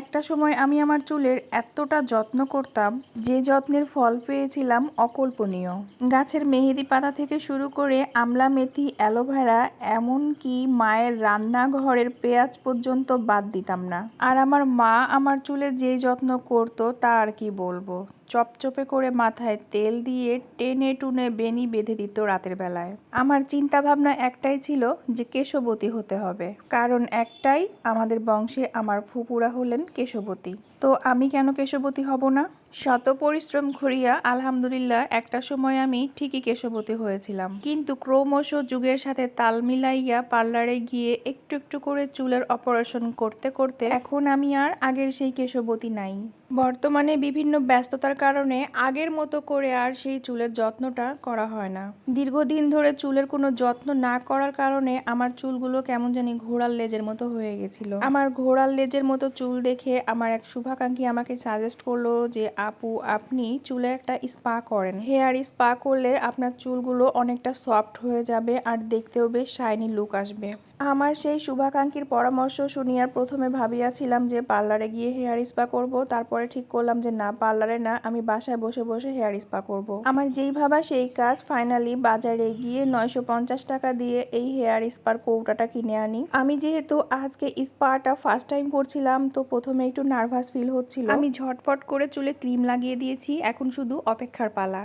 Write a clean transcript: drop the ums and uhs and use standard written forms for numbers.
একটা সময় আমি আমার চুলের এতটা যত্ন করতাম, যে যত্নের ফল পেয়েছিলাম অকল্পনীয়। গাছের মেহেদি পাতা থেকে শুরু করে আমলা, মেথি, অ্যালোভেরা, এমনকি মায়ের রান্নাঘরের পেঁয়াজ পর্যন্ত বাদ দিতাম না। আর আমার মা আমার চুলে যেই যত্ন করতো তা আর কি বলবো। চপচপে করে মাথায় তেল দিয়ে টেনে টুনে বেনি বেঁধে দিত রাতের বেলায়। আমার চিন্তা ভাবনা একটাই ছিল যে কেশবতী হতে হবে, কারণ একটাই, আমাদের বংশে আমার ফুপুরা হলেন কেশবতী। তো আমি কেন কেশবতী হব না? শত পরিশ্রম করিয়া আলহামদুলিল্লাহ একটা সময় আমি ঠিকই কেশবতী হয়েছিলাম, কিন্তু ক্রমশ যুগের সাথে তাল মিলাইয়া পার্লারে গিয়ে একটু একটু করে চুলের অপারেশন করতে করতে এখন আমি আর আগের সেই কেশবতী নাই। বর্তমানে বিভিন্ন ব্যস্ততার কারণে আগের মতো করে আর সেই চুলের যত্নটা করা হয় না। দীর্ঘদিন ধরে চুলের কোনো যত্ন না করার কারণে আমার চুলগুলো কেমন জানি ঘোড়ার লেজের মতো হয়ে গেছিল। আমার ঘোড়ার লেজের মতো চুল দেখে আমার এক শুভাকাঙ্ক্ষী আমাকে সাজেস্ট করলো যে আপু, আপনি চুলে একটা স্পা করেন। হেয়ার স্পা করলে আপনার চুলগুলো অনেকটা সফট হয়ে যাবে আর দেখতেও বেশ শাইনি লুক আসবে। আমার সেই শুভাকাঙ্ক্ষীর পরামর্শ শুনিয়ে প্রথমে ভাবিয়াছিলাম যে পার্লারে গিয়ে হেয়ার স্পা করব, তারপরে ঠিক করলাম যে না, পার্লারে না, আমি বাসায় বসে বসে হেয়ার স্পা করব। আমার যেই ভাবা সেই কাজ। ফাইনালি বাজারে গিয়ে 950 টাকা দিয়ে এই হেয়ার স্পার কৌটাটা কিনে আনি। আমি যেহেতু আজকে স্পাটা ফার্স্ট টাইম করছিলাম, তো প্রথমে একটু নার্ভাস ফিল হচ্ছিল। আমি ঝটপট করে চুলে ক্রিম লাগিয়ে দিয়েছি, এখন শুধু অপেক্ষার পালা।